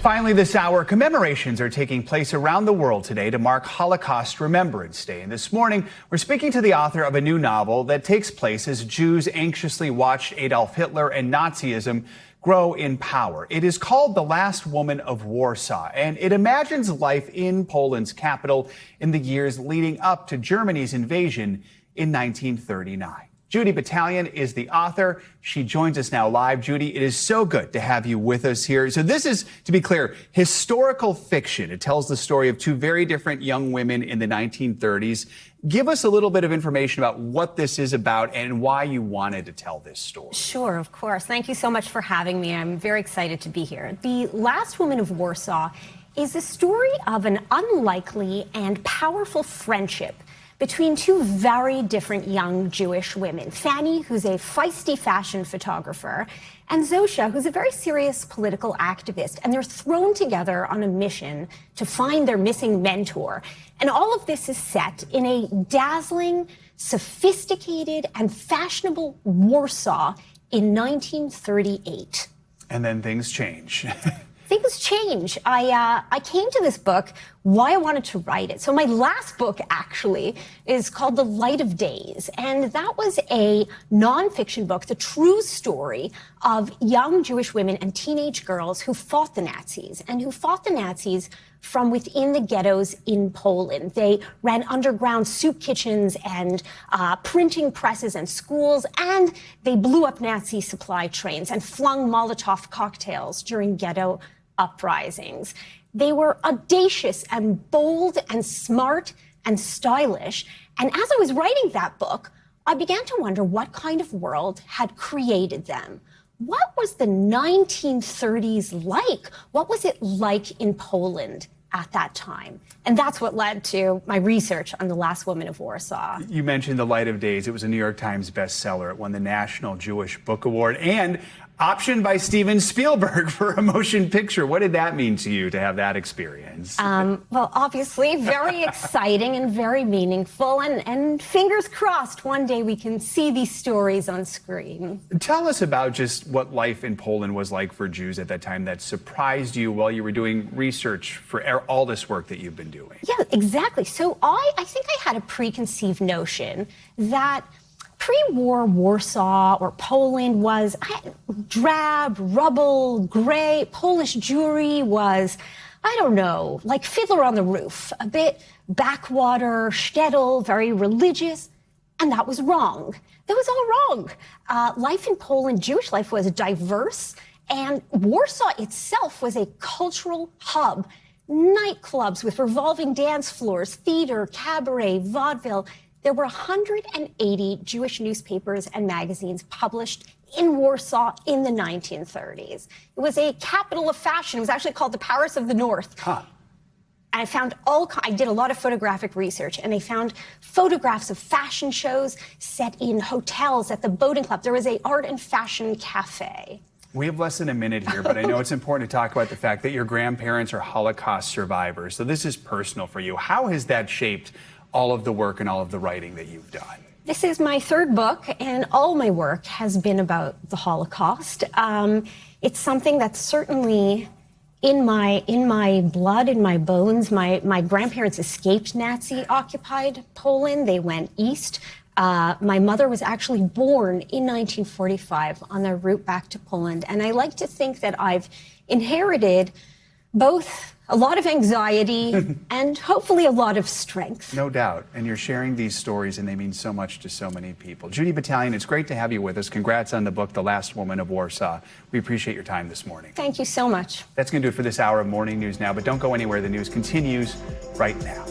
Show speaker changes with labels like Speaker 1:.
Speaker 1: Finally, this hour, commemorations are taking place around the world today to mark Holocaust Remembrance Day. And this morning, we're speaking to the author of a new novel that takes place as Jews anxiously watched Adolf Hitler and Nazism grow in power. It is called The Last Woman of Warsaw, and it imagines life in Poland's capital in the years leading up to Germany's invasion in 1939. Judy Batalion is the author. She joins us now live. Judy, it is so good to have you with us here. So this is, to be clear, historical fiction. It tells the story of two very different young women in the 1930s. Give us a little bit of information about what this is about and why you wanted to tell this story.
Speaker 2: Sure, of course. Thank you so much for having me. I'm very excited to be here. The Last Woman of Warsaw is the story of an unlikely and powerful friendship between two very different young Jewish women, Fanny, who's a feisty fashion photographer, and Zosha, who's a very serious political activist. And they're thrown together on a mission to find their missing mentor. And all of this is set in a dazzling, sophisticated, and fashionable Warsaw in 1938.
Speaker 1: And then things change.
Speaker 2: Things change. I came to this book why I wanted to write it. So my last book actually is called The Light of Days, and that was a nonfiction book, the true story of young Jewish women and teenage girls who fought the Nazis and who fought the Nazis from within the ghettos in Poland. They ran underground soup kitchens and printing presses and schools, and they blew up Nazi supply trains and flung Molotov cocktails during ghetto uprisings. They were audacious and bold and smart and stylish. And as I was writing that book, I began to wonder what kind of world had created them. What was the 1930s like? What was it like in Poland at that time? And that's what led to my research on The Last Woman of Warsaw.
Speaker 1: You mentioned The Light of Days. It was a New York Times bestseller. It won the National Jewish Book Award and optioned by Steven Spielberg for a motion picture. What did that mean to you to have that experience?
Speaker 2: Well, obviously, very exciting and very meaningful. And fingers crossed, one day we can see these stories on screen.
Speaker 1: Tell us about just what life in Poland was like for Jews at that time that surprised you while you were doing research for all this work that you've been doing.
Speaker 2: Yeah, exactly. So I think I had a preconceived notion that pre-war Warsaw or Poland was drab, rubble, gray. Polish Jewry was, I don't know, like Fiddler on the Roof, a bit backwater, shtetl, very religious. And that was wrong. That was all wrong. Life in Poland, Jewish life, was diverse, and Warsaw itself was a cultural hub. Nightclubs with revolving dance floors, theater, cabaret, vaudeville. There were 180 Jewish newspapers and magazines published in Warsaw in the 1930s. It was a capital of fashion. It was actually called the Paris of the North.
Speaker 1: Huh.
Speaker 2: And I found I did a lot of photographic research, and I found photographs of fashion shows set in hotels, at the boating club. There was an art and fashion cafe.
Speaker 1: We have less than a minute here, but I know it's important to talk about the fact that your grandparents are Holocaust survivors. So this is personal for you. How has that shaped all of the work and all of the writing that you've done?
Speaker 2: This is my third book, and all my work has been about the Holocaust. It's something that's certainly in my blood, in my bones. My grandparents escaped Nazi-occupied Poland. They went east. My mother was actually born in 1945 on their route back to Poland. And I like to think that I've inherited both a lot of anxiety and hopefully a lot of strength.
Speaker 1: No doubt. And you're sharing these stories, and they mean so much to so many people. Judy Batalion, it's great to have you with us. Congrats on the book, The Last Woman of Warsaw. We appreciate your time this morning.
Speaker 2: Thank you so much.
Speaker 1: That's going to do it for this hour of Morning News Now, but don't go anywhere. The news continues right now.